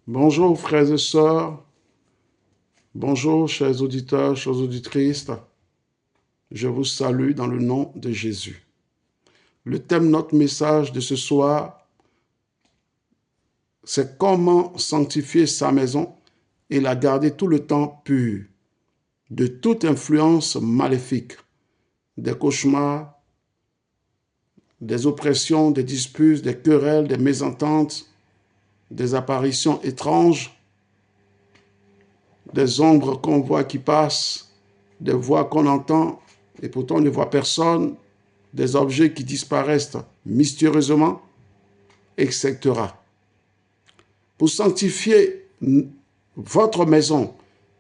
Bonjour frères et sœurs, bonjour chers auditeurs, chères auditrices, je vous salue dans le nom de Jésus. Le thème de notre message de ce soir, c'est comment sanctifier sa maison et la garder tout le temps pure de toute influence maléfique, des cauchemars, des oppressions, des disputes, des querelles, des mésententes, des apparitions étranges, des ombres qu'on voit qui passent, des voix qu'on entend et pourtant on ne voit personne, des objets qui disparaissent mystérieusement, etc. Pour sanctifier votre maison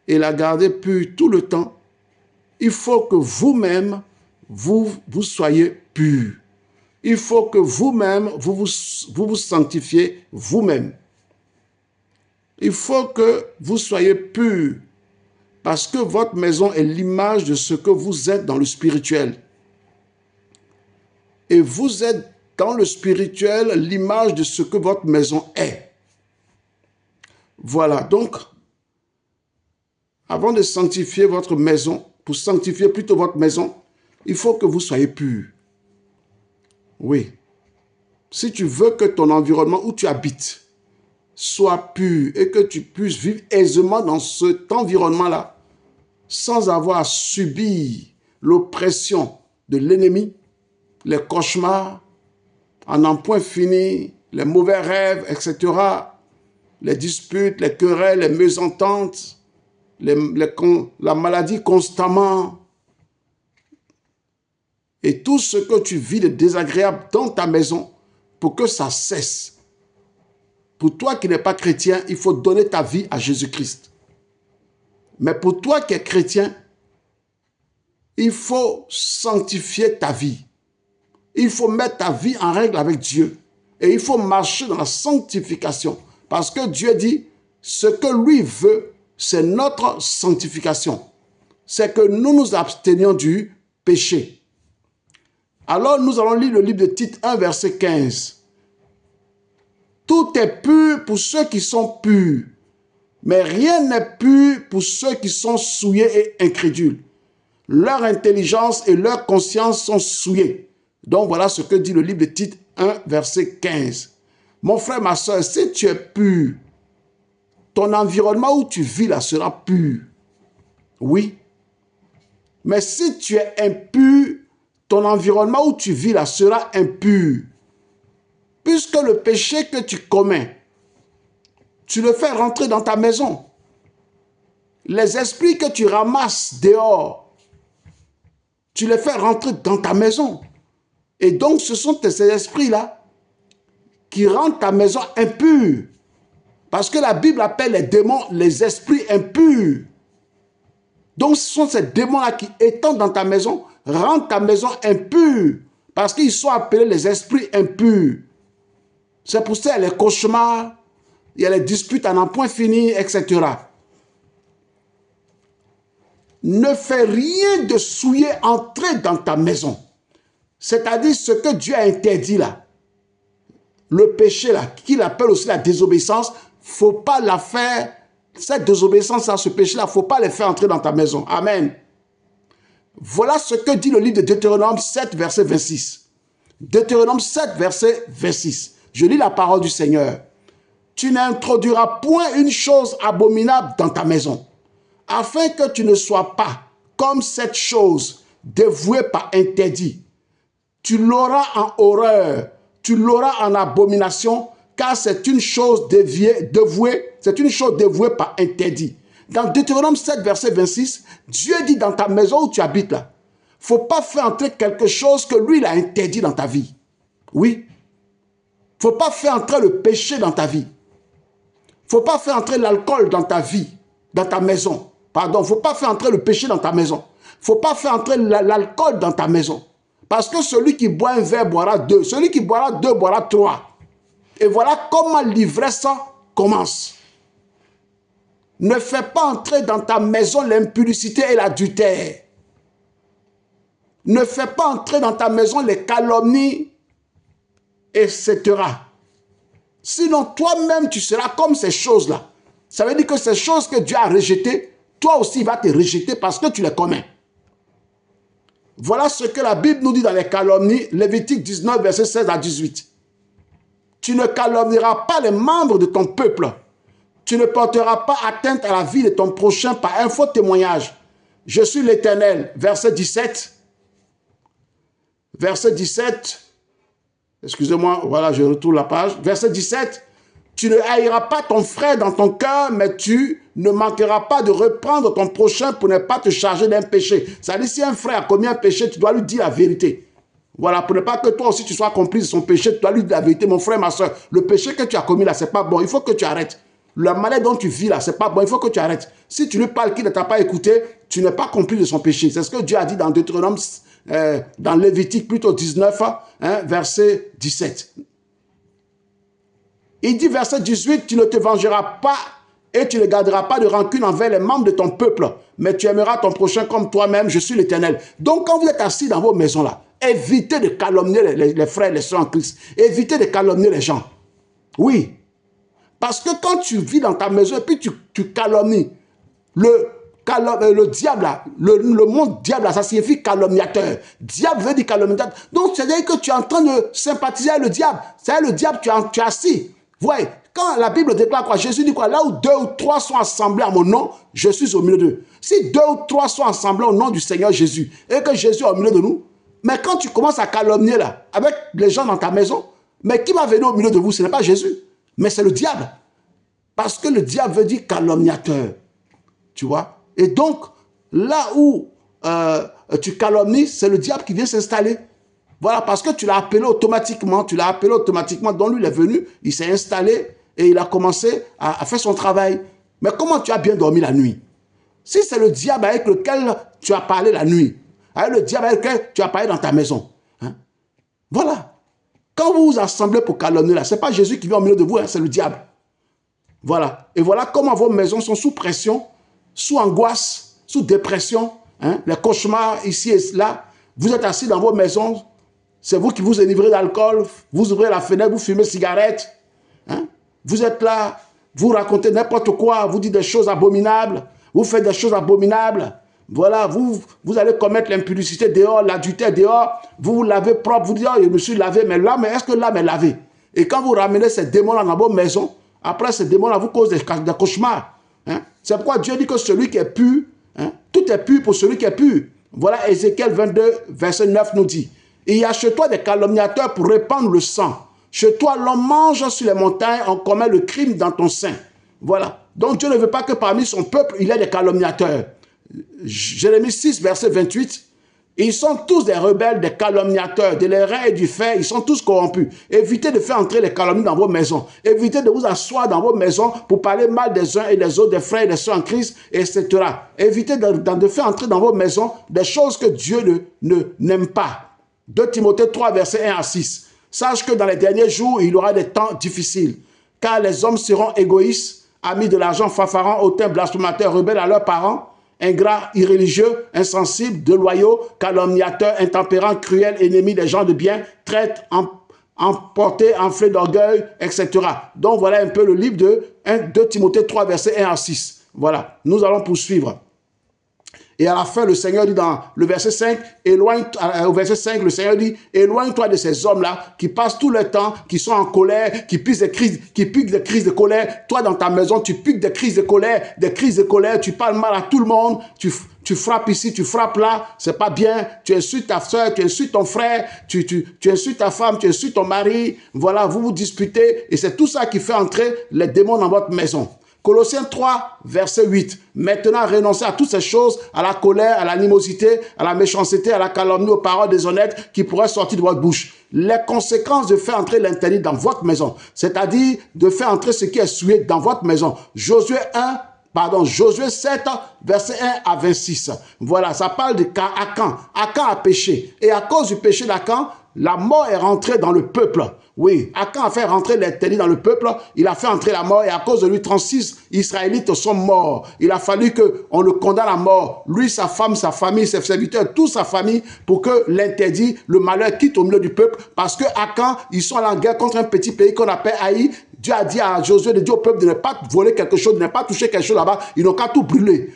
et la garder pure tout le temps, il faut que vous-même, vous soyez pur. Il faut que vous-même, vous sanctifiez vous-même. Il faut que vous soyez pur parce que votre maison est l'image de ce que vous êtes dans le spirituel. Et vous êtes dans le spirituel l'image de ce que votre maison est. Voilà, donc, avant de sanctifier votre maison, pour sanctifier plutôt votre maison, il faut que vous soyez pur. Oui. Si tu veux que ton environnement où tu habites soit pur et que tu puisses vivre aisément dans cet environnement-là, sans avoir à subir l'oppression de l'ennemi, les cauchemars, en n'en point fini, les mauvais rêves, etc., les disputes, les querelles, les mésententes, la maladie constamment, et tout ce que tu vis de désagréable dans ta maison, pour que ça cesse. Pour toi qui n'es pas chrétien, il faut donner ta vie à Jésus-Christ. Mais pour toi qui es chrétien, il faut sanctifier ta vie. Il faut mettre ta vie en règle avec Dieu. Et il faut marcher dans la sanctification. Parce que Dieu dit, ce que lui veut, c'est notre sanctification. C'est que nous nous abstenions du péché. Alors nous allons lire le livre de Tite 1, verset 15. Tout est pur pour ceux qui sont purs, mais rien n'est pur pour ceux qui sont souillés et incrédules. Leur intelligence et leur conscience sont souillées. Donc voilà ce que dit le livre de Tite 1, verset 15. Mon frère, ma soeur, si tu es pur, ton environnement où tu vis là sera pur. Oui. Mais si tu es impur, ton environnement où tu vis là sera impur. Puisque le péché que tu commets, tu le fais rentrer dans ta maison. Les esprits que tu ramasses dehors, tu les fais rentrer dans ta maison. Et donc, ce sont ces esprits-là qui rendent ta maison impure. Parce que la Bible appelle les démons les esprits impurs. Donc, ce sont ces démons-là qui, étant dans ta maison, rendent ta maison impure. Parce qu'ils sont appelés les esprits impurs. C'est pour ça qu'il y a les cauchemars, il y a les disputes à n'en point fini, etc. Ne fais rien de souillé entrer dans ta maison. C'est-à-dire ce que Dieu a interdit là. Le péché là, qu'il appelle aussi la désobéissance, il ne faut pas la faire. Cette désobéissance-là, ce péché-là, il ne faut pas les faire entrer dans ta maison. Amen. Voilà ce que dit le livre de Deutéronome 7, verset 26. Deutéronome 7, verset 26. Je lis la parole du Seigneur. Tu n'introduiras point une chose abominable dans ta maison, afin que tu ne sois pas comme cette chose dévouée par interdit. Tu l'auras en horreur, tu l'auras en abomination, car c'est une chose dévouée, c'est une chose dévouée par interdit. Dans Deutéronome 7, verset 26, Dieu dit dans ta maison où tu habites là, il ne faut pas faire entrer quelque chose que lui il a interdit dans ta vie. Oui. Il ne faut pas faire entrer le péché dans ta vie. Il ne faut pas faire entrer l'alcool dans ta vie, dans ta maison. Pardon, il ne faut pas faire entrer le péché dans ta maison. Il ne faut pas faire entrer l'alcool dans ta maison. Parce que celui qui boit un verre boira deux. Celui qui boira deux boira trois. Et voilà comment l'ivresse commence. Ne fais pas entrer dans ta maison l'impudicité et l'adultère. Ne fais pas entrer dans ta maison les calomnies, etc. Sinon, toi-même, tu seras comme ces choses-là. Ça veut dire que ces choses que Dieu a rejetées, toi aussi, il va te rejeter parce que tu les commets. Voilà ce que la Bible nous dit dans les calomnies, Lévitique 19, verset 16 à 18. Tu ne calomnieras pas les membres de ton peuple. Tu ne porteras pas atteinte à la vie de ton prochain par un faux témoignage. Je suis l'Éternel. Verset 17. Verset 17. Excusez-moi, voilà, je retourne la page. Verset 17. Tu ne haïras pas ton frère dans ton cœur, mais tu ne manqueras pas de reprendre ton prochain pour ne pas te charger d'un péché. Ça dit, si un frère a commis un péché, tu dois lui dire la vérité. Voilà, pour ne pas que toi aussi tu sois complice de son péché, tu dois lui dire la vérité. Mon frère, ma soeur, le péché que tu as commis là, c'est pas bon. Il faut que tu arrêtes. Le malheur dont tu vis là, c'est pas bon. Il faut que tu arrêtes. Si tu lui parles qu'il ne t'a pas écouté, tu n'es pas complice de son péché. C'est ce que Dieu a dit dans Deutéronome, dans Lévitique plutôt 19, hein, verset 17. Il dit, verset 18, tu ne te vengeras pas et tu ne garderas pas de rancune envers les membres de ton peuple, mais tu aimeras ton prochain comme toi-même, je suis l'Éternel. Donc, quand vous êtes assis dans vos maisons-là, évitez de calomnier les frères et les sœurs en Christ. Évitez de calomnier les gens. Oui. Parce que quand tu vis dans ta maison et puis tu calomnies, le diable, là, le mot diable, là, ça signifie calomniateur. Diable veut dire calomniateur. Donc, c'est-à-dire que tu es en train de sympathiser avec le diable. C'est-à-dire le diable, tu es assis. Vous voyez, quand la Bible déclare quoi, Jésus dit quoi? Là où 2 ou 3 sont assemblés à mon nom, je suis au milieu d'eux. Si 2 ou 3 sont assemblés au nom du Seigneur Jésus, et que Jésus est au milieu de nous, mais quand tu commences à calomnier là, avec les gens dans ta maison, mais qui va venir au milieu de vous? Ce n'est pas Jésus, mais c'est le diable. Parce que le diable veut dire calomniateur. Tu vois? Et donc, là où tu calomnies, c'est le diable qui vient s'installer. Voilà, parce que tu l'as appelé automatiquement, donc lui il est venu, il s'est installé et il a commencé à faire son travail. Mais comment tu as bien dormi la nuit? Si c'est le diable avec lequel tu as parlé la nuit, avec le diable avec lequel tu as parlé dans ta maison, hein? Voilà. Quand vous vous assemblez pour calomnier là, ce n'est pas Jésus qui vient au milieu de vous, hein, c'est le diable. Voilà. Et voilà comment vos maisons sont sous pression, sous angoisse, sous dépression, hein? Les cauchemars ici et là. Vous êtes assis dans vos maisons. C'est vous qui vous enivrez d'alcool, vous ouvrez la fenêtre, vous fumez cigarette. Hein? Vous êtes là, vous racontez n'importe quoi, vous dites des choses abominables, vous faites des choses abominables. Voilà, vous allez commettre l'impudicité dehors, l'adultère dehors, vous vous lavez propre, vous dites, oh, je me suis lavé, mais l'âme, est-ce que l'âme est lavée? Et quand vous ramenez ces démons-là dans vos maisons, après ces démons-là vous causent des cauchemars. Hein? C'est pourquoi Dieu dit que celui qui est pur, hein, tout est pur pour celui qui est pur. Voilà, Ézéchiel 22, verset 9 nous dit. Il y a chez toi des calomniateurs pour répandre le sang. Chez toi, l'homme mange sur les montagnes, on commet le crime dans ton sein. Voilà. Donc Dieu ne veut pas que parmi son peuple, il y ait des calomniateurs. Jérémie 6, verset 28. Ils sont tous des rebelles, des calomniateurs, de l'airain et du fer, ils sont tous corrompus. Évitez de faire entrer les calomnies dans vos maisons. Évitez de vous asseoir dans vos maisons pour parler mal des uns et des autres, des frères et des sœurs en Christ, etc. Évitez de faire entrer dans vos maisons des choses que Dieu n'aime pas. 2 Timothée 3, verset 1 à 6. Sache que dans les derniers jours, il y aura des temps difficiles, car les hommes seront égoïstes, amis de l'argent, fanfarons, hautains, blasphémateurs, rebelles à leurs parents, ingrats, irréligieux, insensibles, déloyaux, calomniateurs, intempérants, cruels, ennemis des gens de bien, traîtres, emportés, enflés d'orgueil, etc. Donc voilà un peu le livre de 2 Timothée 3, verset 1 à 6. Voilà, nous allons poursuivre. Et à la fin, le Seigneur dit dans le verset 5, au verset 5, le Seigneur dit, éloigne-toi de ces hommes-là qui passent tout le temps, qui sont en colère, qui piquent des crises de colère. Toi, dans ta maison, tu piques des crises de colère, tu parles mal à tout le monde, tu frappes ici, tu frappes là, c'est pas bien, tu insultes ta soeur, tu insultes ton frère, tu insultes ta femme, tu insultes ton mari, voilà, vous vous disputez, et c'est tout ça qui fait entrer les démons dans votre maison. Colossiens 3, verset 8. Maintenant, renoncez à toutes ces choses, à la colère, à l'animosité, à la méchanceté, à la calomnie, aux paroles déshonnêtes qui pourraient sortir de votre bouche. Les conséquences de faire entrer l'interdit dans votre maison, c'est-à-dire de faire entrer ce qui est souillé dans votre maison. Josué 7, verset 1 à 26. Voilà, ça parle de Akan. Akan a péché. Et à cause du péché d'Akan, la mort est rentrée dans le peuple. Oui, Akan a fait rentrer l'interdit dans le peuple, il a fait entrer la mort et à cause de lui, 36 Israélites sont morts. Il a fallu qu'on le condamne à mort, lui, sa femme, sa famille, ses serviteurs, toute sa famille, pour que l'interdit, le malheur quitte au milieu du peuple parce que Akan, ils sont en guerre contre un petit pays qu'on appelle Haï. Dieu a dit à Josué de dire au peuple de ne pas voler quelque chose, de ne pas toucher quelque chose là-bas. Ils n'ont qu'à tout brûler.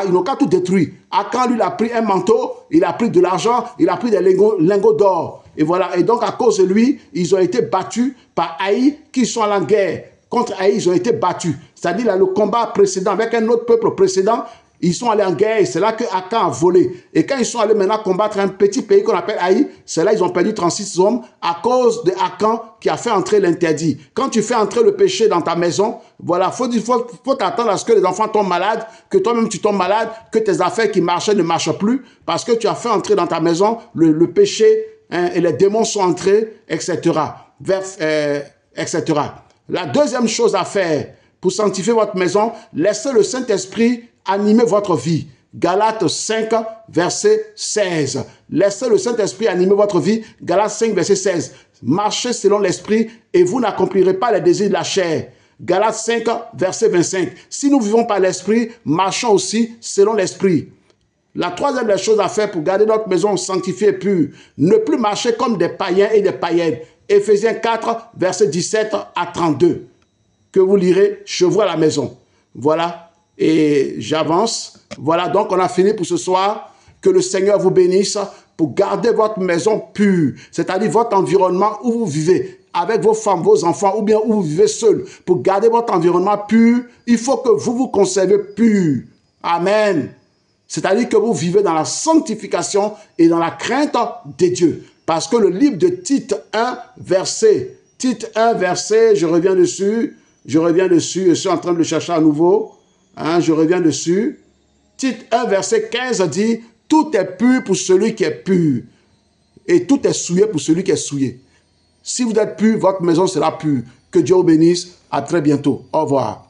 Ils n'ont qu'à tout détruire. Akan, lui, il a pris un manteau, il a pris de l'argent, il a pris des lingots d'or. Et voilà. Et donc, à cause de lui, ils ont été battus par Haï, qui sont allés en guerre. Contre Haï, ils ont été battus. C'est-à-dire, là, le combat précédent, avec un autre peuple précédent, ils sont allés en guerre et c'est là que Akan a volé. Et quand ils sont allés maintenant combattre un petit pays qu'on appelle Haï, c'est là qu'ils ont perdu 36 hommes à cause de Akan qui a fait entrer l'interdit. Quand tu fais entrer le péché dans ta maison, voilà, faut t'attendre à ce que les enfants tombent malades, que toi-même tu tombes malade, que tes affaires qui marchaient ne marchent plus, parce que tu as fait entrer dans ta maison le péché, hein, et les démons sont entrés, etc. Etc. La deuxième chose à faire pour sanctifier votre maison, laissez le Saint-Esprit animer votre vie. Galates 5, verset 16. Laissez le Saint-Esprit animer votre vie. Galates 5, verset 16. Marchez selon l'Esprit et vous n'accomplirez pas les désirs de la chair. Galates 5, verset 25. Si nous vivons par l'Esprit, marchons aussi selon l'Esprit. La troisième des choses à faire pour garder notre maison sanctifiée et pure, ne plus marcher comme des païens et des païennes. Éphésiens 4, verset 17 à 32. Que vous lirez chez vous à la maison. Voilà. Et j'avance. Voilà, donc on a fini pour ce soir. Que le Seigneur vous bénisse pour garder votre maison pure, c'est-à-dire votre environnement où vous vivez, avec vos femmes, vos enfants, ou bien où vous vivez seul. Pour garder votre environnement pur, il faut que vous vous conservez pur. Amen. C'est-à-dire que vous vivez dans la sanctification et dans la crainte de Dieu. Parce que le livre de Tite 1, verset, je reviens dessus, je suis en train de le chercher à nouveau. Hein, je reviens dessus. Tite 1, verset 15 dit, tout est pur pour celui qui est pur. Et tout est souillé pour celui qui est souillé. Si vous êtes pur, votre maison sera pure. Que Dieu vous bénisse. À très bientôt. Au revoir.